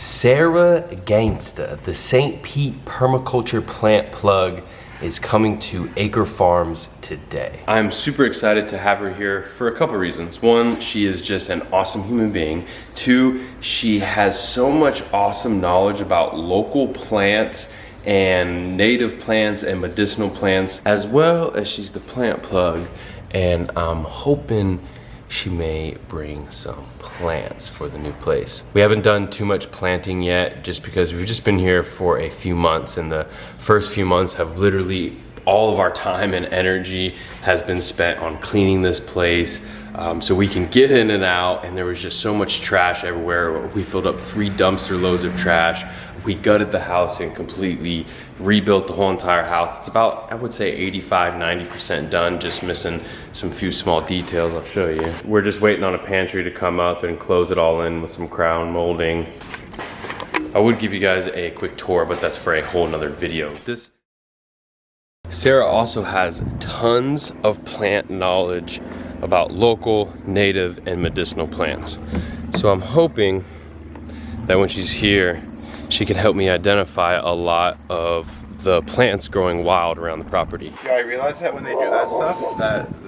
Sara Ganster, the St. Pete permaculture plant plug, is coming to Aker Farms today. I'm super excited to have her here for a couple reasons. One, she is just an awesome human being. Two, she has so much awesome knowledge about local plants and native plants and medicinal plants, as well as she's the plant plug, and I'm hoping she may bring some plants for the new place. We haven't done too much planting yet just because we've just been here for a few months, and the first few months have literally all of our time and energy has been spent on cleaning this place so we can get in and out, and there was just so much trash everywhere. We filled up 3 dumpster loads of trash. We gutted the house and completely rebuilt the whole entire house. It's about, I would say 85–90% done, just missing some few small details. I'll show you. We're just waiting on a pantry to come up and close it all in with some crown molding. I would give you guys a quick tour, but that's for a whole nother video. Sara also has tons of plant knowledge about local, native, and medicinal plants. So I'm hoping that when she's here, she can help me identify a lot of the plants growing wild around the property. Yeah, I realized that when they do that stuff, that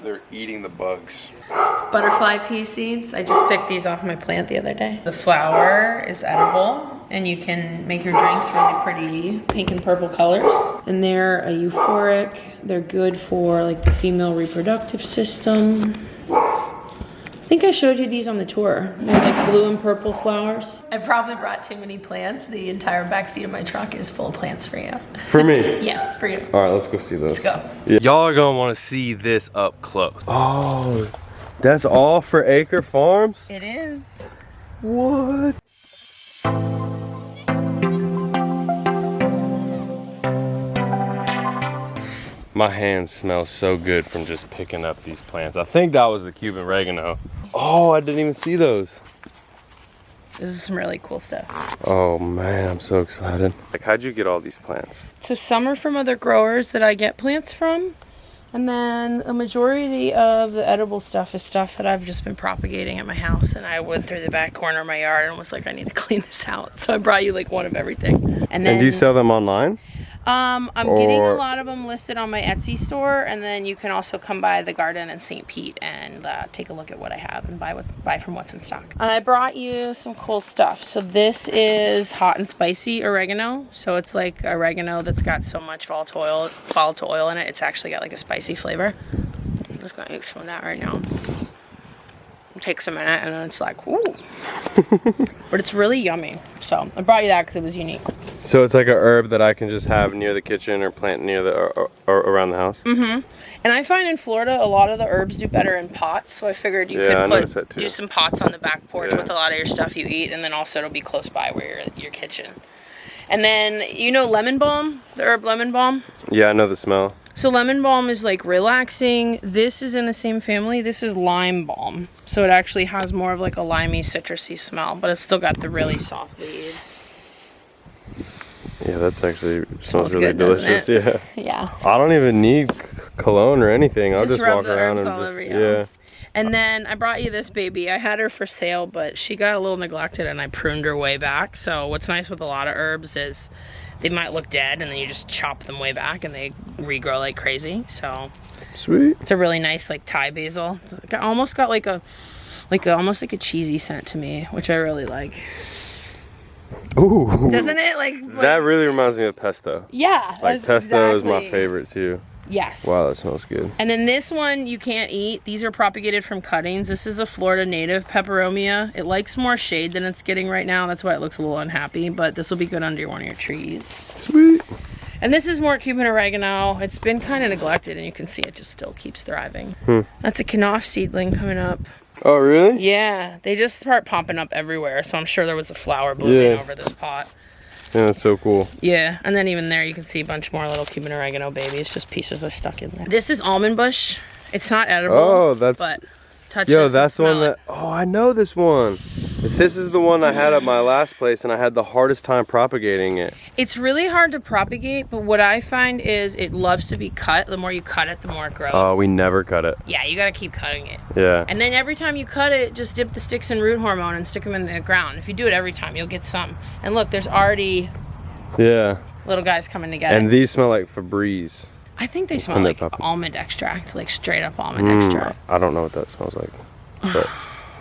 they're eating the bugs. Butterfly pea seeds. I just picked these off my plant the other day. The flower is edible, and you can make your drinks really pretty pink and purple colors. And they're a euphoric. They're good for like the female reproductive system. I think I showed you these on the tour. They're like blue and purple flowers. I probably brought too many plants. The entire backseat of my truck is full of plants for you. For me? Yes, for you. All right, let's go see those. Let's go. Yeah. Y'all are gonna wanna see this up close. Oh, that's all for Aker Farms? It is. What? My hands smell so good from just picking up these plants. I think that was the Cuban oregano. Oh, I didn't even see those. This is some really cool stuff. Oh man, I'm so excited. Like, how'd you get all these plants? So some are from other growers that I get plants from. And then a majority of the edible stuff is stuff that I've just been propagating at my house. And I went through the back corner of my yard and was like, I need to clean this out. So I brought you like one of everything. And then, do you sell them online? I'm getting a lot of them listed on my Etsy store, and then you can also come by the garden in St. Pete and take a look at what I have and buy from what's in stock. I brought you some cool stuff. So this is hot and spicy oregano. So it's like oregano that's got so much volatile oil in it. It's actually got like a spicy flavor. I'm just gonna eat some of that right now. It takes a minute and then it's like, ooh. But it's really yummy. So I brought you that because it was unique. So it's like a herb that I can just have near the kitchen or plant near the or around the house? Mm-hmm. And I find in Florida a lot of the herbs do better in pots, so I figured you could do some pots on the back porch with a lot of your stuff you eat, and then also it'll be close by where your kitchen. And then, you know lemon balm, the herb lemon balm? Yeah, I know the smell. So lemon balm is like relaxing. This is in the same family. This is lime balm. So it actually has more of like a limey, citrusy smell, but it's still got the really soft leaves. Yeah, that's actually smells really delicious. Yeah. Yeah. I don't even need cologne or anything. I'll just walk around and all over you. Yeah. And then I brought you this baby. I had her for sale, but she got a little neglected and I pruned her way back. So what's nice with a lot of herbs is they might look dead and then you just chop them way back and they regrow like crazy. So sweet. It's a really nice like Thai basil. It's almost got almost like a cheesy scent to me, which I really like. Ooh. Doesn't it? Like that really reminds me of pesto. Yeah. Like pesto is my favorite too. Yes. Wow, that smells good. And then this one you can't eat. These are propagated from cuttings. This is a Florida native peperomia. It likes more shade than it's getting right now. That's why it looks a little unhappy, but this will be good under one of your trees. Sweet. And this is more Cuban oregano. It's been kind of neglected and you can see it just still keeps thriving. That's a knopf seedling coming up. Oh, really? Yeah, they just start popping up everywhere. So I'm sure there was a flower blooming over this pot. Yeah, that's so cool. Yeah, and then even there you can see a bunch more little Cuban oregano babies, just pieces I stuck in there. This is almond bush. It's not edible. Oh, that's. But touch yo, this that's and one smell that. Oh, I know this one. This is the one I had at my last place, and I had the hardest time propagating it. It's really hard to propagate, but what I find is it loves to be cut. The more you cut it, the more it grows. Oh, we never cut it. Yeah, you gotta keep cutting it. Yeah. And then every time you cut it, just dip the sticks in root hormone and stick them in the ground. If you do it every time, you'll get some. And look, there's already little guys coming to get it. And these smell like Febreze. I think they smell like almond extract, like straight up almond extract. I don't know what that smells like. But.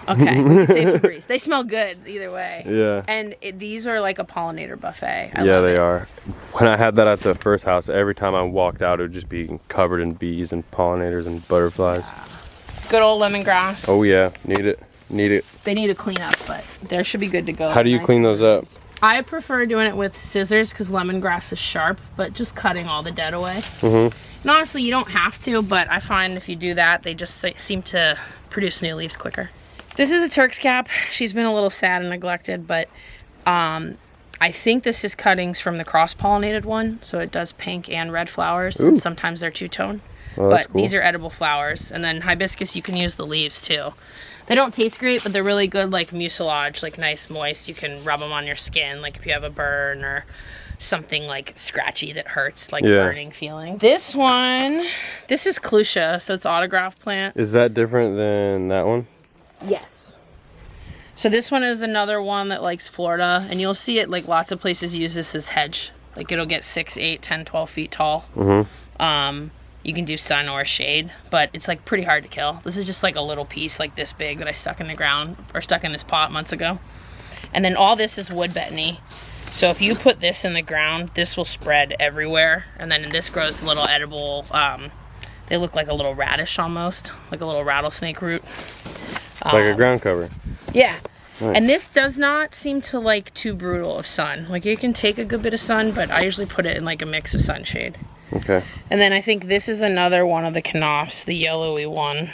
Okay, we can say Febreze. They smell good either way. Yeah. And these are like a pollinator buffet. Yeah, they are. When I had that at the first house, every time I walked out, it would just be covered in bees and pollinators and butterflies. Yeah. Good old lemongrass. Oh yeah, need it. Need it. They need to clean up, but they should be good to go. How do you clean those up? I prefer doing it with scissors because lemongrass is sharp, but just cutting all the dead away. And honestly, you don't have to, but I find if you do that, they just seem to produce new leaves quicker. This is a Turk's cap. She's been a little sad and neglected, but I think this is cuttings from the cross-pollinated one, so it does pink and red flowers, and sometimes they're two-tone. Oh, but cool. These are edible flowers, and then hibiscus, you can use the leaves too. They don't taste great, but they're really good, like mucilage, like nice moist. You can rub them on your skin, like if you have a burn or something like scratchy that hurts, like burning feeling. This one, this is Clusia, so it's autograph plant. Is that different than that one? Yes. So this one is another one that likes Florida, and you'll see it like lots of places use this as hedge. Like it'll get 6, 8, 10, 12 feet tall. You can do sun or shade, but it's like pretty hard to kill. This is just like a little piece like this big that I stuck in the ground or stuck in this pot months ago. And then all this is wood betony. So if you put this in the ground, this will spread everywhere. And then this grows little edible, they look like a little radish almost, like a little rattlesnake root. Like a ground cover. Yeah. Nice. And this does not seem to like too brutal of sun. Like it can take a good bit of sun, but I usually put it in like a mix of sunshade. Okay. And then I think this is another one of the knopfs, the yellowy one.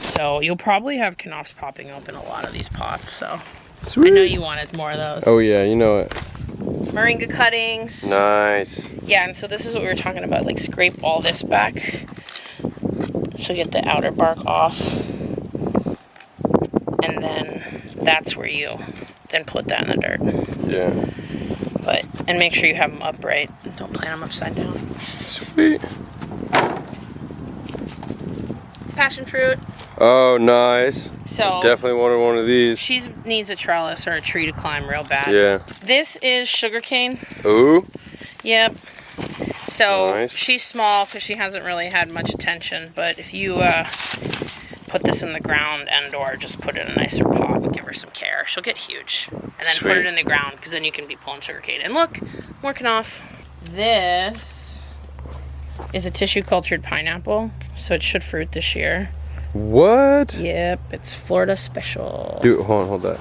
So you'll probably have knopfs popping up in a lot of these pots. So sweet. I know you wanted more of those. Oh yeah, you know it. Moringa cuttings. Nice. Yeah, and so this is what we were talking about. Like scrape all this back. So get the outer bark off. And then that's where you then put that in the dirt. Yeah. And make sure you have them upright. Don't plant them upside down. Sweet. Passion fruit. Oh, nice. So definitely wanted one of these. She needs a trellis or a tree to climb real bad. Yeah. This is sugarcane. Ooh. Yep. So nice. She's small because she hasn't really had much attention. But if you put this in the ground and or just put it in a nicer pot and give her some care, she'll get huge. And then put it in the ground because then you can be pulling sugarcane. And look, more knopf. This is a tissue cultured pineapple, so it should fruit this year. What? Yep, it's Florida special. Hold that.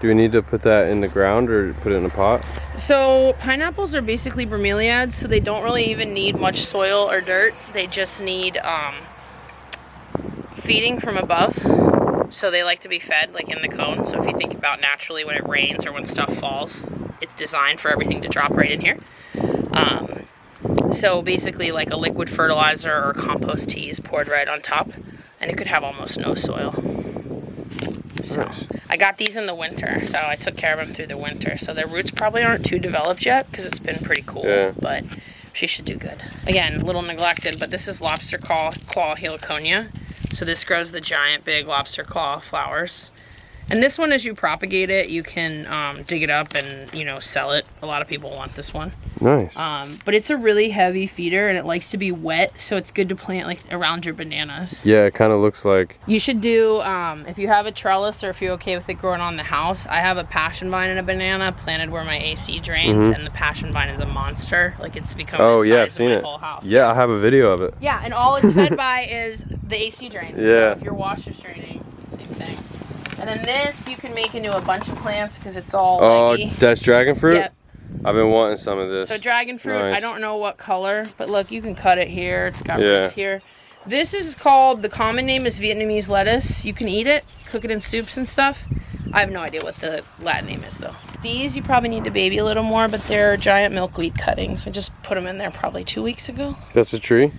Do we need to put that in the ground or put it in a pot? So pineapples are basically bromeliads, so they don't really even need much soil or dirt. They just need feeding from above. So they like to be fed like in the cone. So if you think about naturally when it rains or when stuff falls, it's designed for everything to drop right in here. So basically like a liquid fertilizer or compost tea is poured right on top, and it could have almost no soil. So nice. I got these in the winter, so I took care of them through the winter. So their roots probably aren't too developed yet because it's been pretty cool, but she should do good. Again, a little neglected, but this is lobster claw heliconia. So this grows the giant big lobster claw flowers. And this one, as you propagate it, you can dig it up and, sell it. A lot of people want this one. Nice. But it's a really heavy feeder, and it likes to be wet, so it's good to plant like around your bananas. Yeah, it kind of looks like... You should do, if you have a trellis or if you're okay with it growing on the house, I have a passion vine and a banana planted where my AC drains, and the passion vine is a monster. Like, it's become the size I've seen of my it. whole house. Yeah, I have a video of it. Yeah, and all it's fed by is the AC drain. Yeah. So if your washer's draining, same thing. And then this you can make into a bunch of plants because it's all leggy. That's dragon fruit? Yep. I've been wanting some of this. So dragon fruit, nice. I don't know what color, but look, you can cut it here. It's got roots here. This is called, the common name is Vietnamese lettuce. You can eat it, cook it in soups and stuff. I have no idea what the Latin name is though. These you probably need to baby a little more, but they're giant milkweed cuttings. I just put them in there probably 2 weeks ago. That's a tree?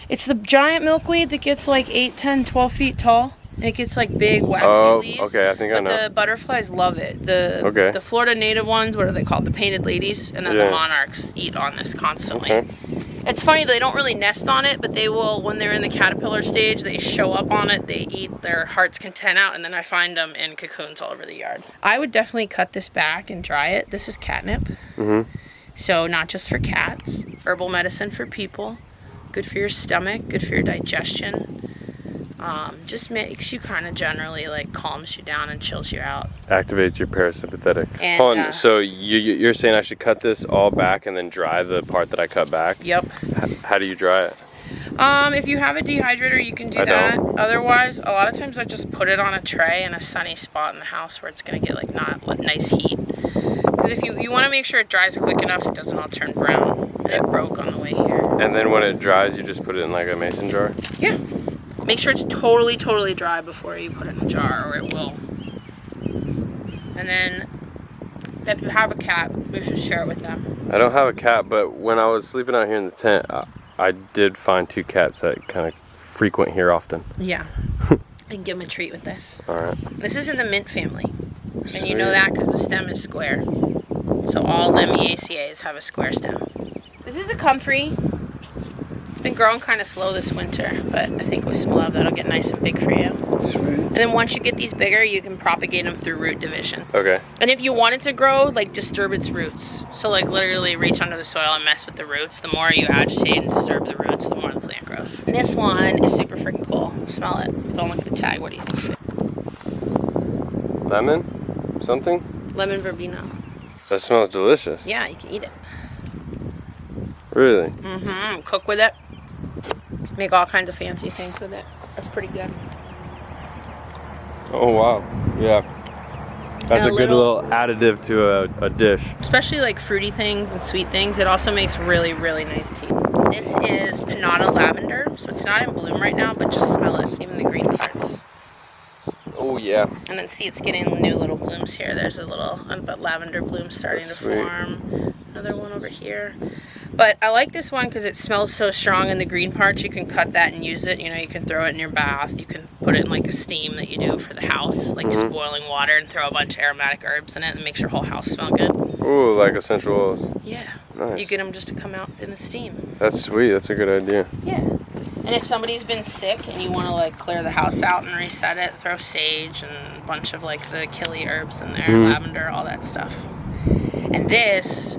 It's the giant milkweed that gets like 8, 10, 12 feet tall. And it gets like big waxy leaves. Okay, I think I know. But the butterflies love it. The Florida native ones, what are they called? The painted ladies, and then the monarchs eat on this constantly. Okay. It's funny, they don't really nest on it, but they will, when they're in the caterpillar stage, they show up on it, they eat their heart's content out, and then I find them in cocoons all over the yard. I would definitely cut this back and dry it. This is catnip. So not just for cats, herbal medicine for people, good for your stomach, good for your digestion. Just makes you kind of generally like calms you down and chills you out. Activates your parasympathetic. And, Hold on, so you're saying I should cut this all back and then dry the part that I cut back? Yep. How do you dry it? If you have a dehydrator, you can do that. Otherwise, a lot of times I just put it on a tray in a sunny spot in the house where it's gonna get like nice heat. Because if you want to make sure it dries quick enough, it doesn't all turn brown. And it broke on the way here. And then when it dries, you just put it in like a mason jar? Yeah. Make sure it's totally dry before you put it in a jar, or it will. And then, if you have a cat, you should share it with them. I don't have a cat, but when I was sleeping out here in the tent, I did find 2 cats that kind of frequent here often. Yeah. And give them a treat with this. Alright. This is in the mint family. And you know that because the stem is square. So all Lemiaceae have a square stem. This is a comfrey. It's been growing kind of slow this winter, but I think with some love that'll get nice and big for you. And then once you get these bigger, you can propagate them through root division. Okay. And if you want it to grow, like disturb its roots. So like literally reach under the soil and mess with the roots. The more you agitate and disturb the roots, the more the plant grows. And this one is super freaking cool. Smell it. Don't look at the tag. What do you think of it? Lemon? Something? Lemon verbena. That smells delicious. Yeah, you can eat it. Really? Mm-hmm. Cook with it. Make all kinds of fancy things with it. That's pretty good. Oh wow. Yeah. That's a good little additive to a dish. Especially like fruity things and sweet things. It also makes really, really nice tea. This is Pinnata lavender. So it's not in bloom right now, but just smell it, even the green parts. Oh yeah. And then see, it's getting new little blooms here. There's a little lavender bloom starting to form. Another one over here. But I like this one because it smells so strong in the green parts. You can cut that and use it. You know, you can throw it in your bath. You can put it in like a steam that you do for the house. Like just boiling water and throw a bunch of aromatic herbs in it and makes your whole house smell good. Ooh, like essential oils. Yeah. Nice. You get them just to come out in the steam. That's sweet. That's a good idea. Yeah. And if somebody's been sick and you want to like clear the house out and reset it, throw sage and a bunch of like the killy herbs in there, lavender, all that stuff. And this,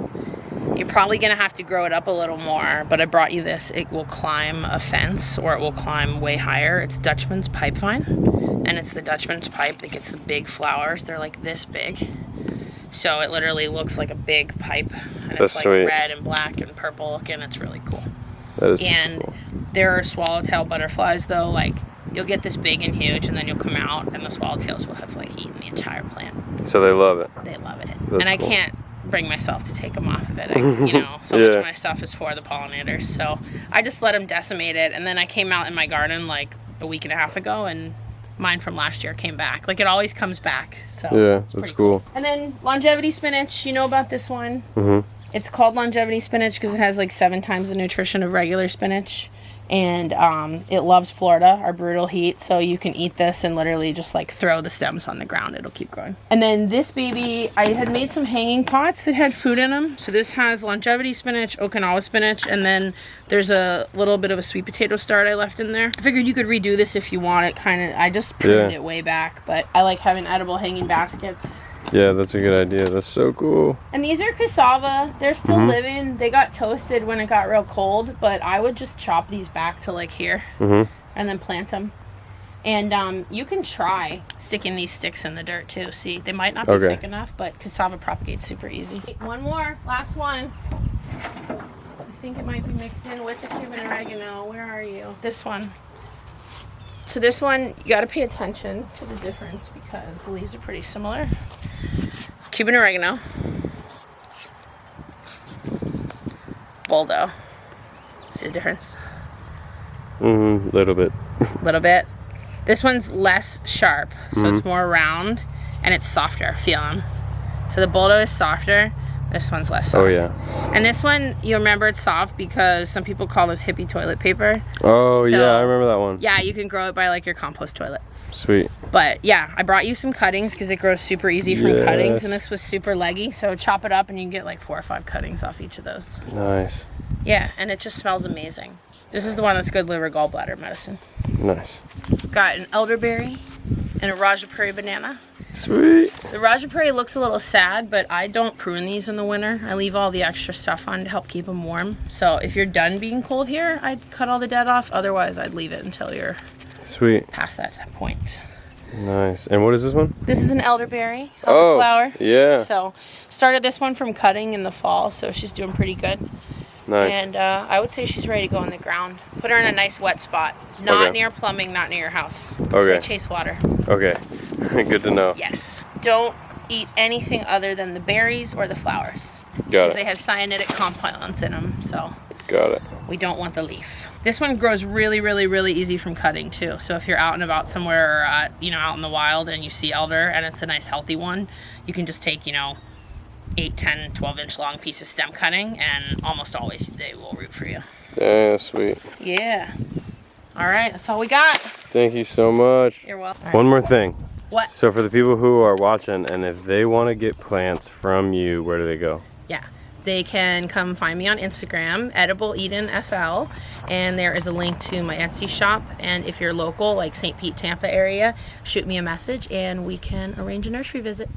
you're probably going to have to grow it up a little more, but I brought you this. It will climb a fence or it will climb way higher. It's Dutchman's pipe vine, and it's the Dutchman's pipe that gets the big flowers. They're like this big. So it literally looks like a big pipe, and it's like sweet. red and black and purple looking. It's really cool. That is And cool. there are swallowtail butterflies though, like you'll get this big and huge and then you'll come out and the swallowtails will have like eaten the entire plant. So they love it. They love it. That's and I cool. can't bring myself to take them off of it. So much of my stuff is for the pollinators. So I just let them decimate it. And then I came out in my garden like a week and a half ago and mine from last year came back. Like it always comes back. So Yeah, it's that's pretty cool. And then longevity spinach, you know about this one? Mm-hmm. It's called longevity spinach because it has like 7 times the nutrition of regular spinach. And it loves Florida, our brutal heat. So you can eat this and literally just like throw the stems on the ground. It'll keep growing. And then this baby, I had made some hanging pots that had food in them. So this has longevity spinach, Okinawa spinach, and then there's a little bit of a sweet potato start I left in there. I figured you could redo this if you want it. I just pruned it way back, but I like having edible hanging baskets. Yeah, that's a good idea. That's so cool. And these are cassava. They're still living. They got toasted when it got real cold, but I would just chop these back to like here and then plant them. And you can try sticking these sticks in the dirt too. See, they might not be thick enough, but cassava propagates super easy. One more, last one. I think it might be mixed in with the Cuban oregano. Where are you? This one. So this one, you got to pay attention to the difference because the leaves are pretty similar. Cuban oregano. Boldo. See the difference? Little bit. Little bit. This one's less sharp, so it's more round and it's softer. Feel them. So the Boldo is softer. This one's less soft. Oh yeah. And this one, you remember it's soft because some people call this hippie toilet paper. Oh So, yeah, I remember that one. Yeah, you can grow it by like your compost toilet. Sweet. But yeah, I brought you some cuttings because it grows super easy from cuttings, and this was super leggy. So chop it up and you can get like 4 or 5 cuttings off each of those. Nice. Yeah, and it just smells amazing. This is the one that's good liver gallbladder medicine. Nice. Got an elderberry and a Rajapuri banana. Sweet. The Rajapuri looks a little sad, but I don't prune these in the winter. I leave all the extra stuff on to help keep them warm. So if you're done being cold here, I'd cut all the dead off. Otherwise, I'd leave it until you're Sweet. past that point. Nice. And what is this one? This is an elderberry, elderflower. Yeah. So started this one from cutting in the fall, so she's doing pretty good. Nice. And I would say she's ready to go in the ground. Put her in a nice wet spot. Not near plumbing, not near your house. Okay. They chase water. Okay. Good to know. Yes. Don't eat anything other than the berries or the flowers. Got Because it. they have cyanidic compounds in them, so Got it. we don't want the leaf. This one grows really, really, really easy from cutting too. So if you're out and about somewhere, or out in the wild and you see elder and it's a nice healthy one, you can just take, 8, 10, 12-inch long piece of stem cutting, and almost always they will root for you. Yeah, sweet. Yeah. All right, that's all we got. Thank you so much. You're welcome. One more thing. What? So for the people who are watching, and if they want to get plants from you, where do they go? Yeah. They can come find me on Instagram, EdibleEdenFL, and there is a link to my Etsy shop. And if you're local, like St. Pete, Tampa area, shoot me a message and we can arrange a nursery visit.